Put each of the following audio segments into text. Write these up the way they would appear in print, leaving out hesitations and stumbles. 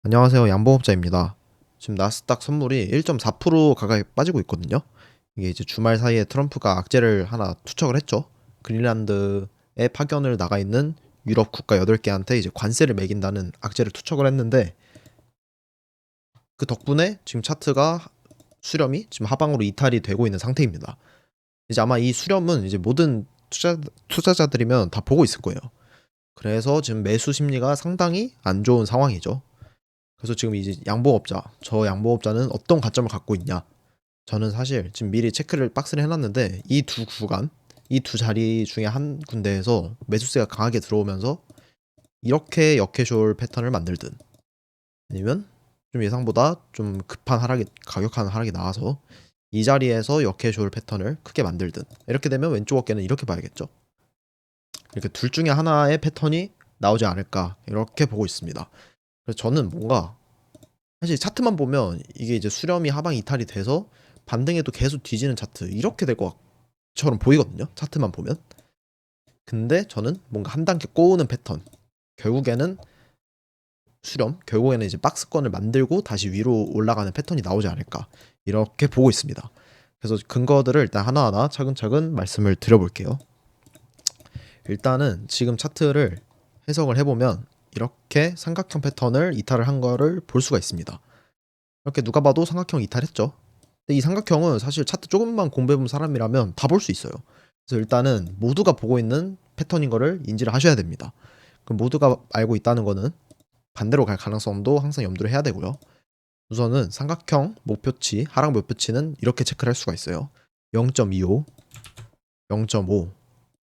안녕하세요. 양봉업자입니다. 지금 나스닥 선물이 1.4% 가까이 빠지고 있거든요. 이게 이제 주말 사이에 트럼프가 악재를 하나 투척을 했죠. 그린란드에 파견을 나가 있는 유럽 국가 8개한테 이제 관세를 매긴다는 악재를 투척을 했는데, 그 덕분에 지금 차트가 수렴이 지금 하방으로 이탈이 되고 있는 상태입니다. 이제 아마 이 수렴은 이제 모든 투자자들이면 다 보고 있을 거예요. 그래서 지금 매수 심리가 상당히 안 좋은 상황이죠. 그래서 지금 이제 저 양봉업자는 어떤 관점을 갖고 있냐? 저는 사실 지금 미리 체크를 박스를 해놨는데, 이 두 구간, 이 두 자리 중에 한 군데에서 매수세가 강하게 들어오면서 이렇게 역해쇼 패턴을 만들든, 아니면 좀 예상보다 좀 급한 하락이, 가격한 하락이 나와서 이 자리에서 역해쇼 패턴을 크게 만들든, 이렇게 되면 왼쪽 어깨는 이렇게 봐야겠죠. 이렇게 둘 중에 하나의 패턴이 나오지 않을까, 이렇게 보고 있습니다. 그래서 저는 뭔가, 사실 차트만 보면 이게 이제 수렴이 하방 이탈이 돼서 반등해도 계속 뒤지는 차트, 이렇게 될 것처럼 보이거든요, 차트만 보면. 근데 저는 뭔가 한 단계 꼬우는 패턴, 결국에는 결국에는 이제 박스권을 만들고 다시 위로 올라가는 패턴이 나오지 않을까, 이렇게 보고 있습니다. 그래서 근거들을 일단 하나하나 차근차근 말씀을 드려볼게요. 일단은 지금 차트를 해석을 해보면 이렇게 삼각형 패턴을 이탈을 한 거를 볼 수가 있습니다. 이렇게 누가 봐도 삼각형 이탈했죠. 근데 이 삼각형은 사실 차트 조금만 공부해본 사람이라면 다 볼 수 있어요. 그래서 일단은 모두가 보고 있는 패턴인 거를 인지를 하셔야 됩니다. 그럼 모두가 알고 있다는 거는 반대로 갈 가능성도 항상 염두를 해야 되고요. 우선은 삼각형 목표치, 하락 목표치는 이렇게 체크를 할 수가 있어요. 0.25, 0.5,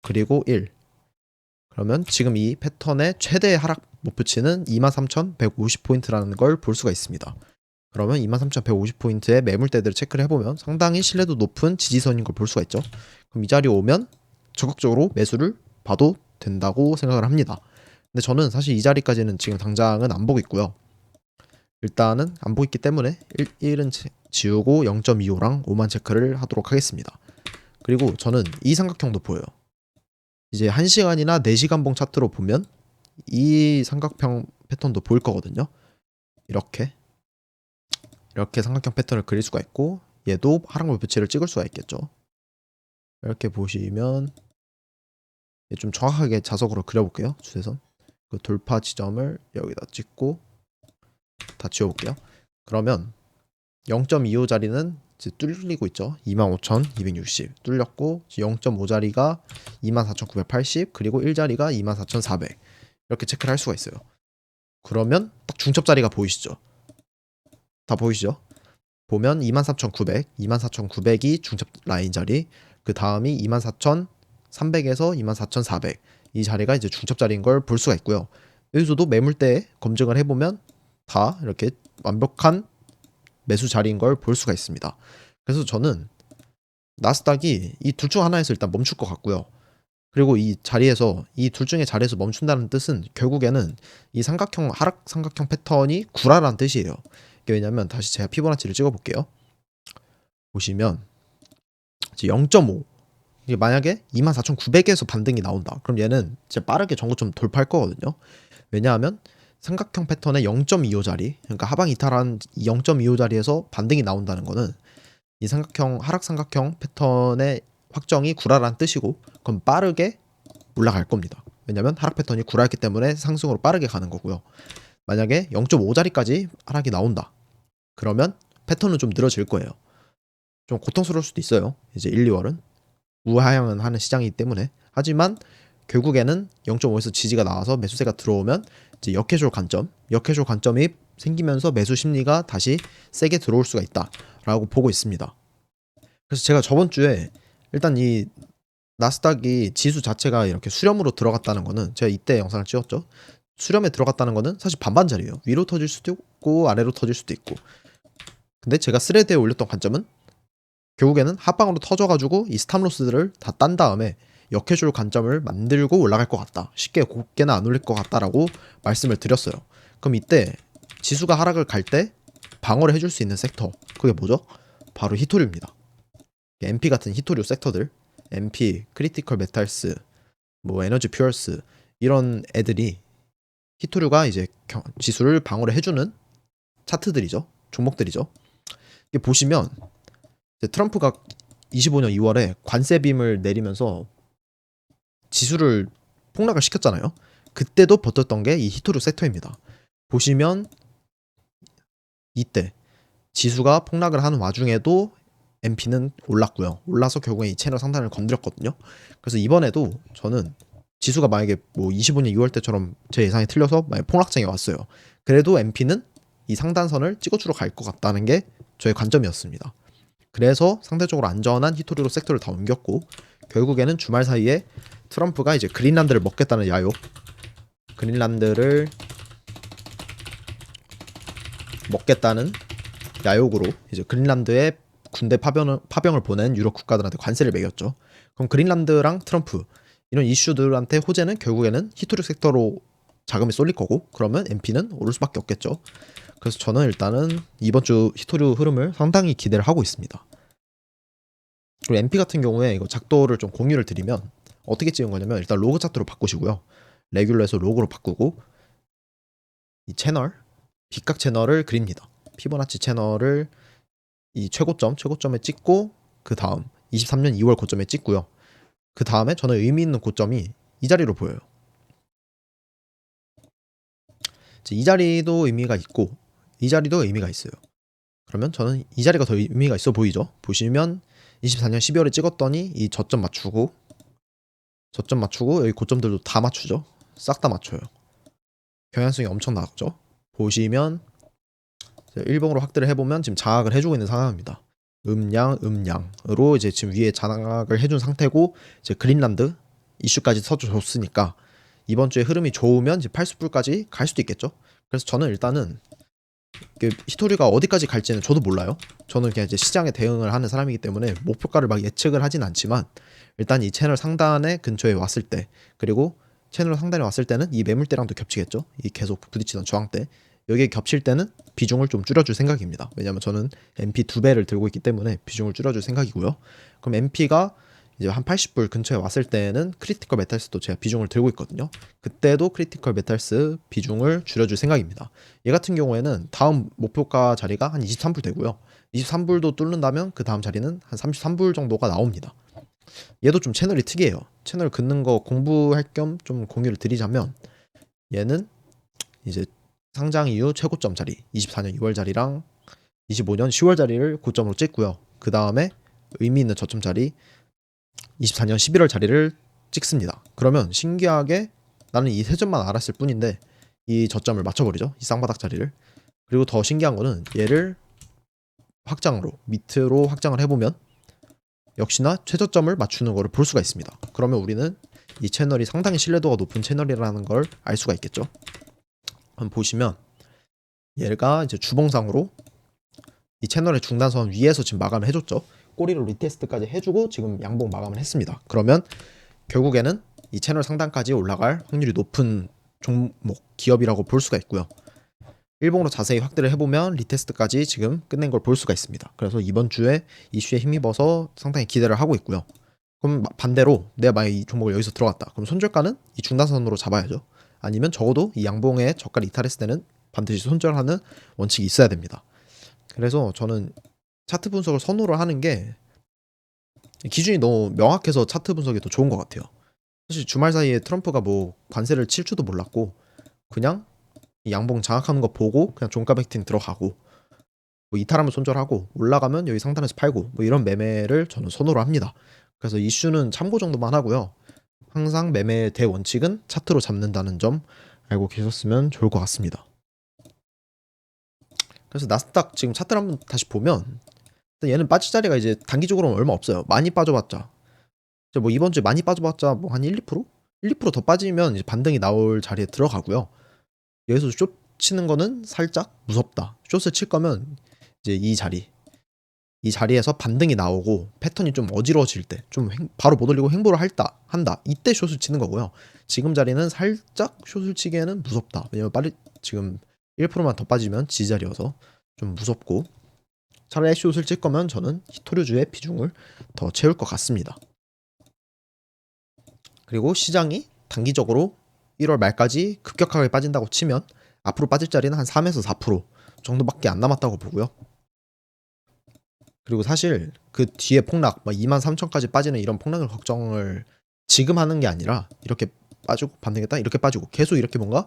그리고 1. 그러면 지금 이 패턴의 최대 하락 목표치는 23,150포인트라는 걸 볼 수가 있습니다. 그러면 23,150포인트의 매물대들을 체크를 해보면 상당히 신뢰도 높은 지지선인 걸 볼 수가 있죠. 그럼 이 자리에 오면 적극적으로 매수를 봐도 된다고 생각을 합니다. 근데 저는 사실 이 자리까지는 지금 당장은 안 보고 있고요. 일단은 안 보고 있기 때문에 1은 지우고 0.25랑 5만 체크를 하도록 하겠습니다. 그리고 저는 이 삼각형도 보여요. 이제 1시간이나 4시간 봉 차트로 보면 이 삼각형 패턴도 보일 거거든요. 이렇게 삼각형 패턴을 그릴 수가 있고, 얘도 하락 목표치를 찍을 수가 있겠죠. 이렇게 보시면 좀 정확하게 자석으로 그려볼게요. 추세선. 그 돌파 지점을 여기다 찍고 다 지워볼게요. 그러면 0.25 자리는 이제 뚫리고 있죠. 25,260 뚫렸고, 0.5 자리가 24,980, 그리고 1 자리가 24,400, 이렇게 체크를 할 수가 있어요. 그러면 딱 중첩 자리가 보이시죠? 다 보이시죠? 보면 24,900, 24,900이 중첩 라인 자리, 그 다음이 24,300에서 24,400, 이 자리가 이제 중첩 자리인 걸 볼 수가 있고요. 여기서도 매물대 검증을 해보면 다 이렇게 완벽한 매수 자리인 걸 볼 수가 있습니다. 그래서 저는 나스닥이 이 둘 중 하나에서 일단 멈출 것 같고요. 그리고 이 둘 중에 자리에서 멈춘다는 뜻은 결국에는 이 하락 삼각형 패턴이 구라라는 뜻이에요. 이게 왜냐면, 다시 제가 피보나치를 찍어볼게요. 보시면 0.5, 이게 만약에 24,900에서 반등이 나온다, 그럼 얘는 진짜 빠르게 전고점 돌파할 거거든요. 왜냐하면 삼각형 패턴의 0.25 자리, 그러니까 하방 이탈한 0.25 자리에서 반등이 나온다는 거는 이 하락 삼각형 패턴의 확정이 구라란 뜻이고, 그럼 빠르게 올라갈 겁니다. 왜냐면 하락 패턴이 구라였기 때문에 상승으로 빠르게 가는 거고요. 만약에 0.5 자리까지 하락이 나온다, 그러면 패턴은 좀 늘어질 거예요. 좀 고통스러울 수도 있어요. 이제 1, 2월은 우하향은 하는 시장이기 때문에. 하지만 결국에는 0.5에서 지지가 나와서 매수세가 들어오면 이제 역해쇼 관점이 생기면서 매수 심리가 다시 세게 들어올 수가 있다라고 보고 있습니다. 그래서 제가 저번 주에 일단 이 나스닥이 지수 자체가 이렇게 수렴으로 들어갔다는 거는, 제가 이때 영상을 찍었죠. 수렴에 들어갔다는 거는 사실 반반짜리예요. 위로 터질 수도 있고 아래로 터질 수도 있고. 근데 제가 스레드에 올렸던 관점은 결국에는 하방으로 터져가지고 이 스탑로스들을 다 딴 다음에 역해줄 관점을 만들고 올라갈 것 같다, 쉽게 곱게는 안 올릴 것 같다라고 말씀을 드렸어요. 그럼 이때 지수가 하락을 갈 때 방어를 해줄 수 있는 섹터, 그게 뭐죠? 바로 히토류입니다. MP 같은 히토류 섹터들, MP, 크리티컬 메탈스, 뭐 에너지 퓨어스, 이런 애들이 히토류가 이제 지수를 방어를 해주는 차트들이죠. 종목들이죠. 이게 보시면 이제 트럼프가 25년 2월에 관세빔을 내리면서 지수를 폭락을 시켰잖아요. 그때도 버텼던 게 이 히토류 섹터입니다. 보시면 이때 지수가 폭락을 하는 와중에도 MP는 올랐고요. 올라서 결국에 이 채널 상단을 건드렸거든요. 그래서 이번에도 저는 지수가 만약에 뭐 25년 2월 때처럼 제 예상이 틀려서 만약 폭락장에 왔어요. 그래도 MP는 이 상단선을 찍어주러 갈 것 같다는 게 저의 관점이었습니다. 그래서 상대적으로 안전한 히토리로 섹터를 다 옮겼고 결국에는 주말 사이에 트럼프가 이제 그린란드를 먹겠다는 야욕, 그린란드를 먹겠다는 야욕으로 이제 그린란드에 군대 파병을 보낸 유럽 국가들한테 관세를 매겼죠. 그럼 그린란드랑 트럼프 이런 이슈들한테 호재는 결국에는 히토리 섹터로 자금이 쏠릴 거고 그러면 MP는 오를 수밖에 없겠죠. 그래서 저는 일단은 이번 주 히토류 흐름을 상당히 기대를 하고 있습니다. 그리고 MP 같은 경우에 이거 작도를 좀 공유를 드리면 어떻게 찍은 거냐면 일단 로그 차트로 바꾸시고요. 레귤러에서 로그로 바꾸고 이 채널, 빗각 채널을 그립니다. 피보나치 채널을 이 최고점에 찍고 그 다음 23년 2월 고점에 찍고요. 그 다음에 저는 의미 있는 고점이 이 자리로 보여요. 이 자리도 의미가 있고 이 자리도 의미가 있어요. 그러면 저는 이 자리가 더 의미가 있어 보이죠. 보시면 24년 12월에 찍었더니 이 저점 맞추고 여기 고점들도 다 맞추죠. 싹 다 맞춰요. 경향성이 엄청 낮죠. 보시면 일봉으로 확대를 해보면 지금 장악을 해주고 있는 상황입니다. 음양으로 이제 지금 위에 장악을 해준 상태고 이제 그린란드 이슈까지 서줬으니까 이번 주에 흐름이 좋으면 이제 80불까지 갈 수도 있겠죠. 그래서 저는 일단은 히토리가 어디까지 갈지는 저도 몰라요. 저는 그냥 이제 시장에 대응을 하는 사람이기 때문에 목표가를 막 예측을 하진 않지만 일단 이 채널 상단에 근처에 왔을 때 그리고 채널 상단에 왔을 때는 이 매물대랑도 겹치겠죠. 이 계속 부딪히던 저항대 여기에 겹칠 때는 비중을 좀 줄여줄 생각입니다. 왜냐하면 저는 MP 2배를 들고 있기 때문에 비중을 줄여줄 생각이고요. 그럼 MP가 이제 한 80불 근처에 왔을 때는 크리티컬 메탈스도 제가 비중을 들고 있거든요. 그때도 크리티컬 메탈스 비중을 줄여줄 생각입니다. 얘 같은 경우에는 다음 목표가 자리가 한 23불 되고요. 23불도 뚫는다면 그 다음 자리는 한 33불 정도가 나옵니다. 얘도 좀 채널이 특이해요. 채널 긋는 거 공부할 겸 좀 공유를 드리자면 얘는 이제 상장 이후 최고점 자리 24년 2월 자리랑 25년 10월 자리를 고점으로 찍고요. 그 다음에 의미 있는 저점 자리 24년 11월 자리를 찍습니다. 그러면 신기하게 나는 이 세 점만 알았을 뿐인데 이 저점을 맞춰버리죠. 이 쌍바닥 자리를. 그리고 더 신기한 거는 얘를 확장으로 밑으로 확장을 해보면 역시나 최저점을 맞추는 거를 볼 수가 있습니다. 그러면 우리는 이 채널이 상당히 신뢰도가 높은 채널이라는 걸 알 수가 있겠죠. 한번 보시면 얘가 이제 주봉상으로 이 채널의 중단선 위에서 지금 마감을 해줬죠. 꼬리로 리테스트까지 해주고 지금 양봉 마감을 했습니다. 그러면 결국에는 이 채널 상단까지 올라갈 확률이 높은 종목 기업이라고 볼 수가 있고요. 일봉으로 자세히 확대를 해보면 리테스트까지 지금 끝낸 걸 볼 수가 있습니다. 그래서 이번 주에 이슈에 힘입어서 상당히 기대를 하고 있고요. 그럼 반대로 내가 만약 이 종목을 여기서 들어갔다. 그럼 손절가는 이 중단선으로 잡아야죠. 아니면 적어도 이 양봉에 저가를 이탈했을 때는 반드시 손절하는 원칙이 있어야 됩니다. 그래서 저는 차트 분석을 선호를 하는 게 기준이 너무 명확해서 차트 분석이 더 좋은 것 같아요. 사실 주말 사이에 트럼프가 뭐 관세를 칠 줄도 몰랐고 그냥 이 양봉 장악하는 거 보고 그냥 종가 베팅 들어가고 뭐 이탈하면 손절하고 올라가면 여기 상단에서 팔고 뭐 이런 매매를 저는 선호를 합니다. 그래서 이슈는 참고 정도만 하고요. 항상 매매의 대원칙은 차트로 잡는다는 점 알고 계셨으면 좋을 것 같습니다. 그래서 나스닥 지금 차트를 한번 다시 보면 얘는 빠질 자리가 이제 단기적으로는 얼마 없어요. 많이 빠져봤자 뭐 이번 주에 많이 빠져봤자 뭐 한 1~2%? 1~2%더 빠지면 이제 반등이 나올 자리에 들어가고요. 여기서 숏 치는 거는 살짝 무섭다. 숏을 칠 거면 이제 이 자리에서 반등이 나오고 패턴이 좀 어지러워질 때 좀 바로 못 올리고 횡보를 한다. 이때 숏을 치는 거고요. 지금 자리는 살짝 숏을 치기에는 무섭다. 왜냐면 빨리 지금 1%만 더 빠지면 지지자리여서 좀 무섭고 차라리 숏을 칠 거면 저는 히토류주의 비중을 더 채울 것 같습니다. 그리고 시장이 단기적으로 1월 말까지 급격하게 빠진다고 치면 앞으로 빠질 자리는 한 3에서 4% 정도밖에 안 남았다고 보고요. 그리고 사실 그 뒤에 폭락, 막 23,000까지 빠지는 이런 폭락을 걱정을 지금 하는 게 아니라 이렇게 빠지고 반등했다 이렇게 빠지고 계속 이렇게 뭔가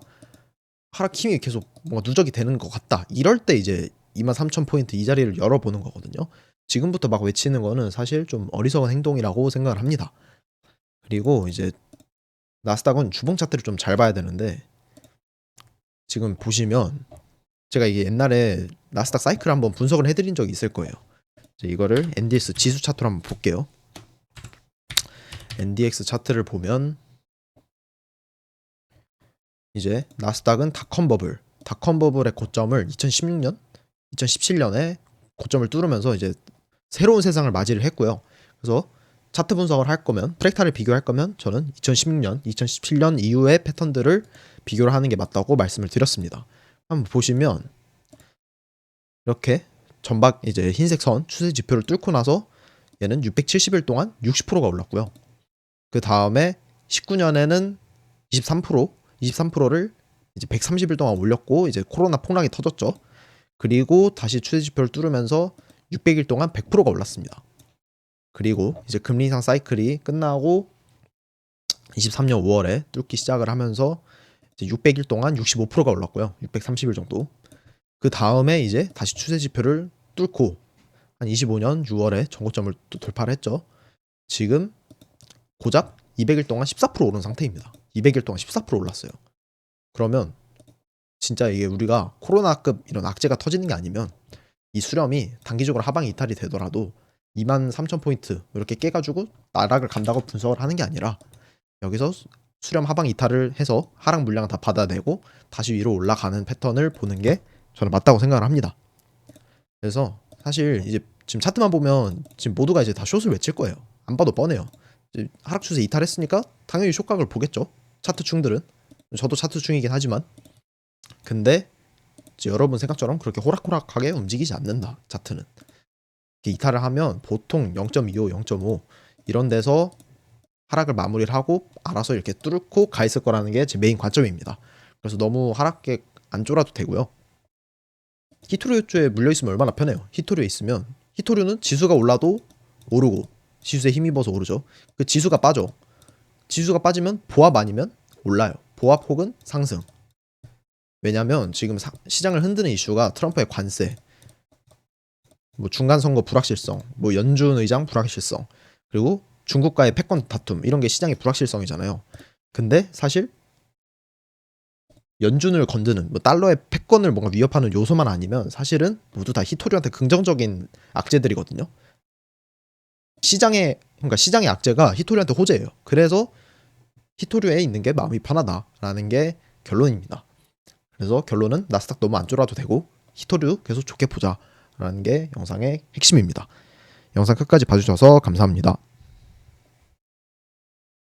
하락 힘이 계속 뭔가 누적이 되는 것 같다. 이럴 때 이제 23,000포인트 이 자리를 열어보는 거거든요. 지금부터 막 외치는 거는 사실 좀 어리석은 행동이라고 생각을 합니다. 그리고 이제 나스닥은 주봉 차트를 좀 잘 봐야 되는데 지금 보시면 제가 이게 옛날에 나스닥 사이클 한번 분석을 해드린 적이 있을 거예요. 이제 이거를 NDX 지수 차트로 한번 볼게요. NDX 차트를 보면 이제 나스닥은 닷컴 버블의 고점을 2016년, 2017년에 고점을 뚫으면서 이제 새로운 세상을 맞이를 했고요. 그래서 차트 분석을 할 거면 프랙탈을 비교할 거면 저는 2016년, 2017년 이후의 패턴들을 비교를 하는 게 맞다고 말씀을 드렸습니다. 한번 보시면 이렇게 전박 이제 흰색 선 추세 지표를 뚫고 나서 얘는 670일 동안 60%가 올랐고요. 그 다음에 19년에는 23%를 이제 130일 동안 올렸고 이제 코로나 폭락이 터졌죠. 그리고 다시 추세 지표를 뚫으면서 600일 동안 100%가 올랐습니다. 그리고 이제 금리 인상 사이클이 끝나고 23년 5월에 뚫기 시작을 하면서 이제 600일 동안 65%가 올랐고요. 630일 정도. 그 다음에 이제 다시 추세 지표를 뚫고 한 25년 6월에 전고점을 또 돌파를 했죠. 지금 고작 200일 동안 14% 오른 상태입니다. 200일 동안 14% 올랐어요. 그러면 진짜 이게 우리가 코로나급 이런 악재가 터지는 게 아니면 이 수렴이 단기적으로 하방 이탈이 되더라도 23,000포인트 이렇게 깨가지고 나락을 간다고 분석을 하는 게 아니라 여기서 수렴 하방 이탈을 해서 하락 물량을 다 받아내고 다시 위로 올라가는 패턴을 보는 게 저는 맞다고 생각을 합니다. 그래서 사실 이제 지금 차트만 보면 지금 모두가 이제 다 숏을 외칠 거예요. 안 봐도 뻔해요. 이제 하락 추세 이탈했으니까 당연히 숏각을 보겠죠. 차트 중들은. 저도 차트 중이긴 하지만 근데 여러분 생각처럼 그렇게 호락호락하게 움직이지 않는다. 차트는 이탈을 하면 보통 0.25, 0.5 이런 데서 하락을 마무리를 하고 알아서 이렇게 뚫고 가 있을 거라는 게 제 메인 관점입니다. 그래서 너무 하락에 안 쫄아도 되고요. 히토류주에 물려있으면 얼마나 편해요. 히토류에 있으면 히토류는 지수가 올라도 오르고 지수에 힘입어서 오르죠. 그 지수가 빠져. 지수가 빠지면 보합 아니면 올라요. 보합 혹은 상승. 왜냐면 지금 시장을 흔드는 이슈가 트럼프의 관세, 뭐 중간 선거 불확실성, 뭐 연준 의장 불확실성, 그리고 중국과의 패권 다툼 이런 게 시장의 불확실성이잖아요. 근데 사실 연준을 건드는 뭐 달러의 패권을 뭔가 위협하는 요소만 아니면 사실은 모두 다 히토류한테 긍정적인 악재들이거든요. 그러니까 시장의 악재가 히토류한테 호재예요. 그래서 히토류에 있는 게 마음이 편하다라는 게 결론입니다. 그래서 결론은 나스닥 너무 안 쫄아도 되고 히토류 계속 좋게 보자라는 게 영상의 핵심입니다. 영상 끝까지 봐주셔서 감사합니다.